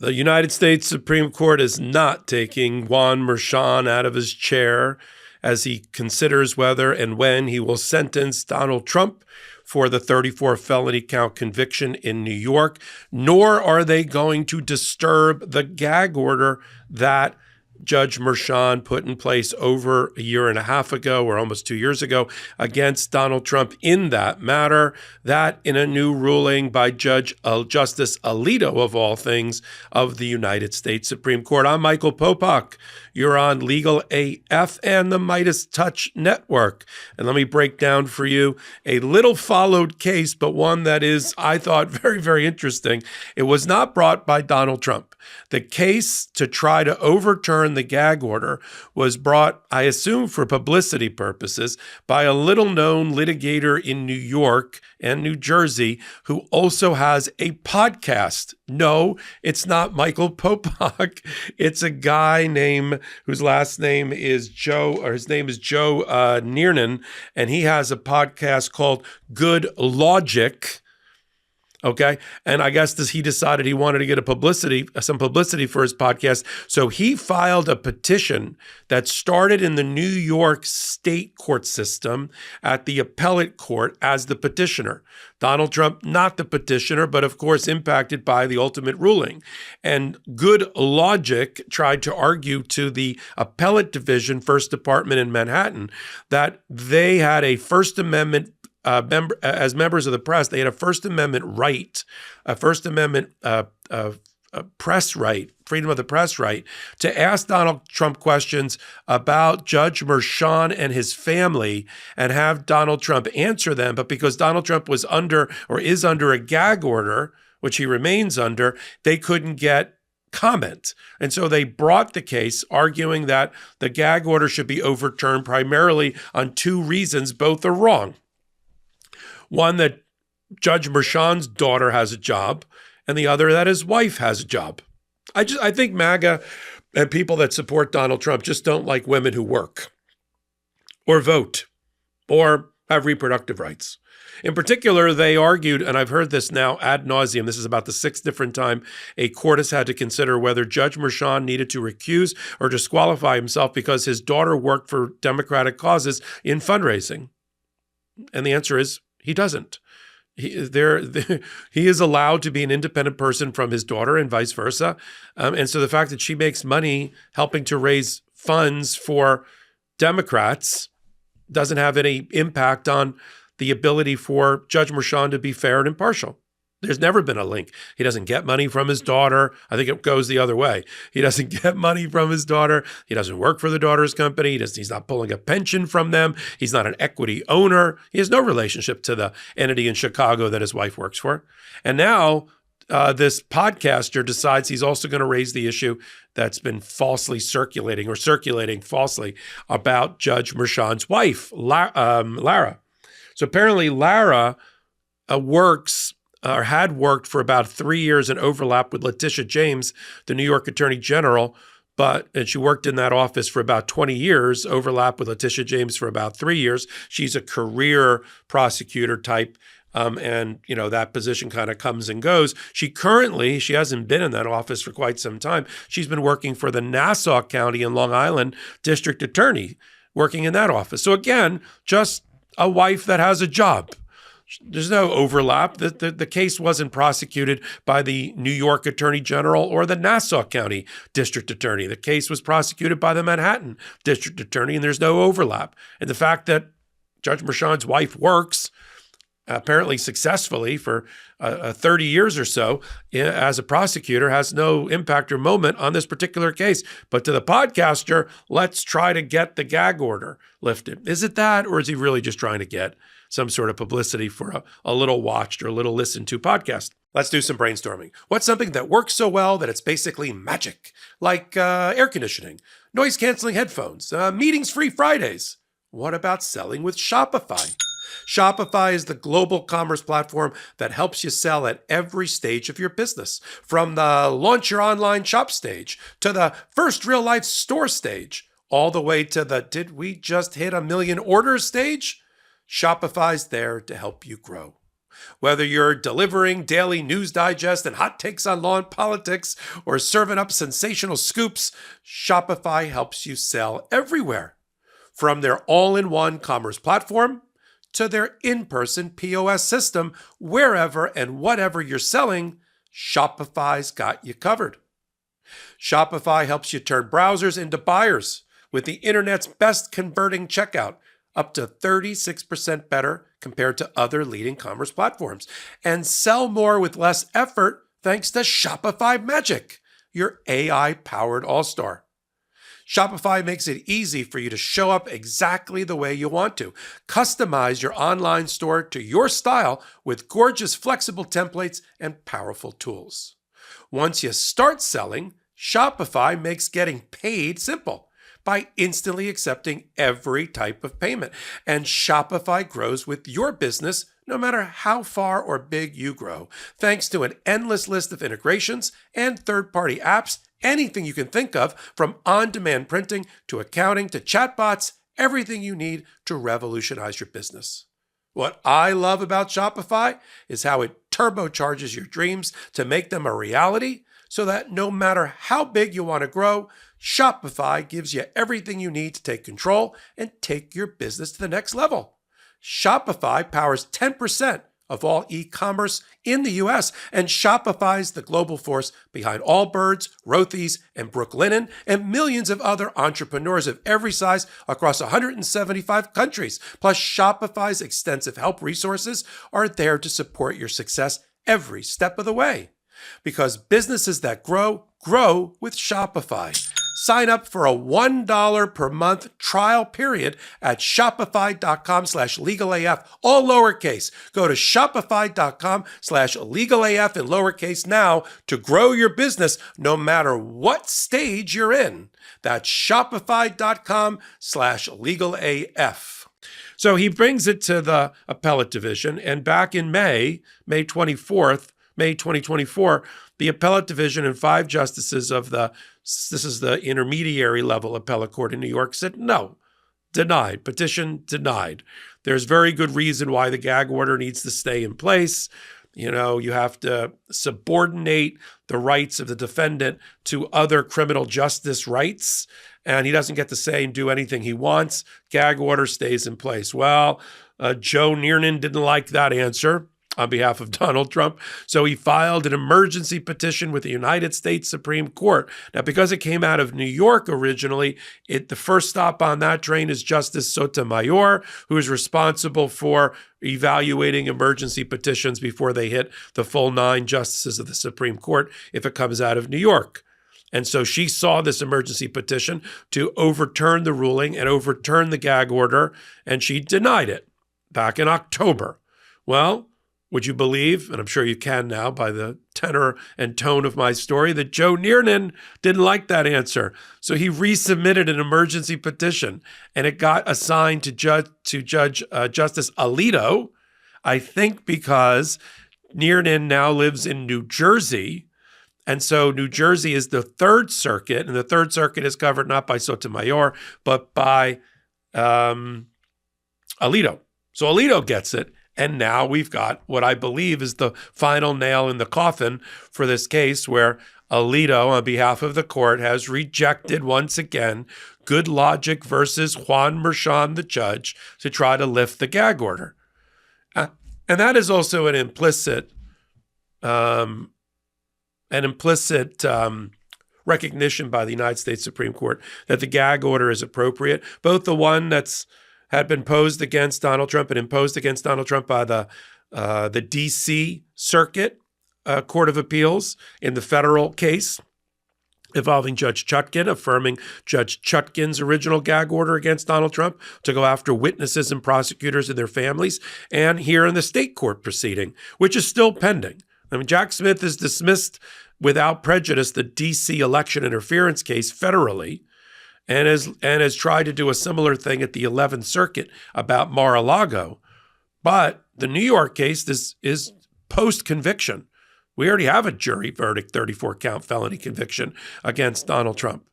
The United States Supreme Court is not taking Juan Merchan out of his chair as he considers whether and when he will sentence Donald Trump for the 34 felony count conviction in New York, nor are they going to disturb the gag order that Judge Merchan put in place over a year and a half ago, or almost 2 years ago, against Donald Trump in that matter. That in a new ruling by Justice Alito, of all things, of the United States Supreme Court. I'm Michael Popok. You're on Legal AF and the MeidasTouch Network. And let me break down for you a little followed case, but one that is, I thought, very, very interesting. It was not brought by Donald Trump. The case to try to overturn the gag order was brought, I assume for publicity purposes, by a little-known litigator in New York and New Jersey who also has a podcast. No, it's not Michael Popok. It's a guy whose last name is Joe, or his name is Joe Niernan, and he has a podcast called Good Logic. Okay. And I guess he decided he wanted to get some publicity for his podcast. So he filed a petition that started in the New York state court system at the appellate court as the petitioner. Donald Trump, not the petitioner, but of course impacted by the ultimate ruling. And Good Logic tried to argue to the appellate division, First Department in Manhattan, that they had a First Amendment as members of the press, they had a First Amendment right, a First Amendment press right, freedom of the press right, to ask Donald Trump questions about Judge Merchan and his family and have Donald Trump answer them. But because Donald Trump was is under a gag order, which he remains under, they couldn't get comment. And so they brought the case arguing that the gag order should be overturned primarily on two reasons. Both are wrong. One, that Judge Merchan's daughter has a job, and the other that his wife has a job. I think MAGA and people that support Donald Trump just don't like women who work or vote or have reproductive rights. In particular, they argued, and I've heard this now ad nauseum, this is about the sixth different time a court has had to consider whether Judge Merchan needed to recuse or disqualify himself because his daughter worked for Democratic causes in fundraising. And the answer is, he doesn't. He is allowed to be an independent person from his daughter and vice versa. And so the fact that she makes money helping to raise funds for Democrats doesn't have any impact on the ability for Judge Merchan to be fair and impartial. There's never been a link. He doesn't get money from his daughter. I think it goes the other way. He doesn't get money from his daughter. He doesn't work for the daughter's company. He's not pulling a pension from them. He's not an equity owner. He has no relationship to the entity in Chicago that his wife works for. And now this podcaster decides he's also going to raise the issue that's been falsely circulating falsely about Judge Merchan's wife, Lara. So apparently Lara works or had worked for about 3 years in overlap with Letitia James, the New York Attorney General, and she worked in that office for about 20 years, overlap with Letitia James for about 3 years. She's a career prosecutor type, and that position kind of comes and goes. She hasn't been in that office for quite some time. She's been working for the Nassau County and Long Island District Attorney, working in that office. So again, just a wife that has a job. There's no overlap. The case wasn't prosecuted by the New York Attorney General or the Nassau County District Attorney. The case was prosecuted by the Manhattan District Attorney, and there's no overlap. And the fact that Judge Merchan's wife works apparently successfully for 30 years or so as a prosecutor has no impact or moment on this particular case. But to the podcaster, let's try to get the gag order lifted. Is it that, or is he really just trying to get some sort of publicity for a little watched or a little listened to podcast? Let's do some brainstorming. What's something that works so well that it's basically magic? Like air conditioning, noise-canceling headphones, meetings-free Fridays. What about selling with Shopify? Shopify is the global commerce platform that helps you sell at every stage of your business. From the launch your online shop stage to the first real-life store stage, all the way to the did we just hit 1 million orders stage? Shopify's there to help you grow. Whether you're delivering daily news digest and hot takes on law and politics or serving up sensational scoops, Shopify helps you sell everywhere. From their all-in-one commerce platform to their in-person POS system, wherever and whatever you're selling, Shopify's got you covered. Shopify helps you turn browsers into buyers with the internet's best converting checkout, up to 36% better compared to other leading commerce platforms, and sell more with less effort thanks to Shopify Magic, your AI-powered all-star. Shopify makes it easy for you to show up exactly the way you want to. Customize your online store to your style with gorgeous flexible templates and powerful tools. Once you start selling, Shopify makes getting paid simple by instantly accepting every type of payment. And Shopify grows with your business no matter how far or big you grow, thanks to an endless list of integrations and third-party apps, anything you can think of, from on-demand printing to accounting to chatbots, everything you need to revolutionize your business. What I love about Shopify is how it turbocharges your dreams to make them a reality, so that no matter how big you want to grow, Shopify gives you everything you need to take control and take your business to the next level. Shopify powers 10% of all e-commerce in the US, and Shopify's the global force behind Allbirds, Rothy's, and Brooklinen, and millions of other entrepreneurs of every size across 175 countries. Plus, Shopify's extensive help resources are there to support your success every step of the way. Because businesses that grow, grow with Shopify. Sign up for a $1 per month trial period at shopify.com/legalaf, all lowercase. Go to shopify.com/legalaf in lowercase now to grow your business no matter what stage you're in. That's shopify.com/legalaf. So he brings it to the appellate division, and back in May 2024, the appellate division and 5 justices of this is the intermediary level appellate court in New York, said no, denied, petition denied. There's very good reason why the gag order needs to stay in place. You know, you have to subordinate the rights of the defendant to other criminal justice rights, and he doesn't get to say and do anything he wants. Gag order stays in place. Well, Joe Niernan didn't like that answer on behalf of Donald Trump, so he filed an emergency petition with the United States Supreme Court. Now, because it came out of New York originally, the first stop on that train is Justice Sotomayor, who is responsible for evaluating emergency petitions before they hit the full 9 justices of the Supreme Court if it comes out of New York. And so she saw this emergency petition to overturn the ruling and overturn the gag order, and she denied it back in October. Well, would you believe, and I'm sure you can now by the tenor and tone of my story, that Joe Niernan didn't like that answer. So he resubmitted an emergency petition, and it got assigned to Justice Alito, I think because Niernan now lives in New Jersey. And so New Jersey is the Third Circuit, and the Third Circuit is covered not by Sotomayor, but by Alito. So Alito gets it. And now we've got what I believe is the final nail in the coffin for this case, where Alito, on behalf of the court, has rejected once again good logic versus Juan Merchan, the judge, to try to lift the gag order. And that is also an implicit recognition by the United States Supreme Court that the gag order is appropriate, both the one that's had been posed against Donald Trump and imposed against Donald Trump by the D.C. Circuit Court of Appeals in the federal case involving Judge Chutkan, affirming Judge Chutkan's original gag order against Donald Trump to go after witnesses and prosecutors and their families, and here in the state court proceeding, which is still pending. I mean, Jack Smith has dismissed without prejudice the D.C. election interference case federally, and has tried to do a similar thing at the 11th Circuit about Mar-a-Lago. But the New York case is post-conviction. We already have a jury verdict, 34-count felony conviction against Donald Trump.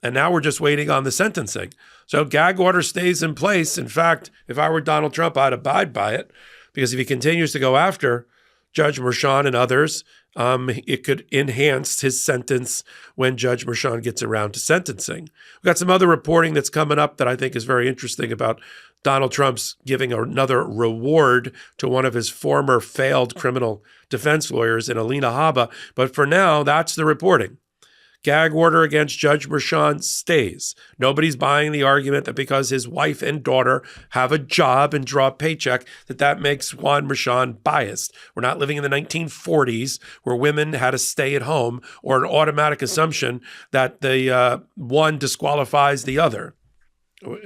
And now we're just waiting on the sentencing. So gag order stays in place. In fact, if I were Donald Trump, I'd abide by it, because if he continues to go after Judge Merchan and others, it could enhance his sentence when Judge Merchan gets around to sentencing. We've got some other reporting that's coming up that I think is very interesting about Donald Trump's giving another reward to one of his former failed criminal defense lawyers in Alina Habba. But for now, that's the reporting. Gag order against Judge Merchan stays. Nobody's buying the argument that because his wife and daughter have a job and draw a paycheck, that makes Juan Merchan biased. We're not living in the 1940s where women had to stay at home, or an automatic assumption that the one disqualifies the other.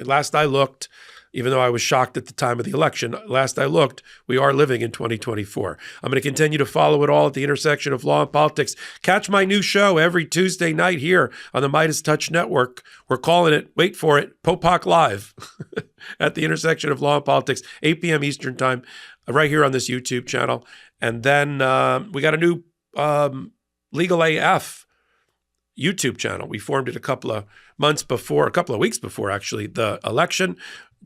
Last I looked, even though I was shocked at the time of the election, last I looked, we are living in 2024. I'm going to continue to follow it all at the intersection of law and politics. Catch my new show every Tuesday night here on the MeidasTouch Network. We're calling it, wait for it, Popok Live at the intersection of law and politics, 8 p.m. Eastern Time, right here on this YouTube channel. And then we got a new Legal AF YouTube channel. We formed it a couple of weeks before actually the election,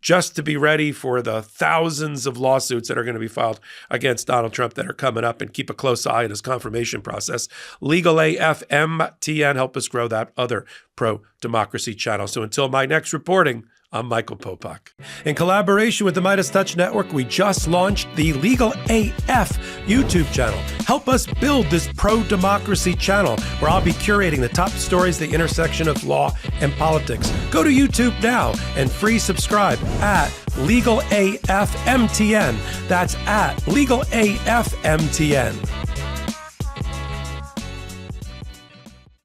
just to be ready for the thousands of lawsuits that are going to be filed against Donald Trump that are coming up, and keep a close eye on his confirmation process. Legal AF MTN, help us grow that other pro-democracy channel. So until my next reporting, I'm Michael Popok. In collaboration with the MeidasTouch Network, we just launched the Legal AF YouTube channel. Help us build this pro-democracy channel where I'll be curating the top stories, the intersection of law and politics. Go to YouTube now and free subscribe at Legal AF MTN. That's at Legal AF MTN.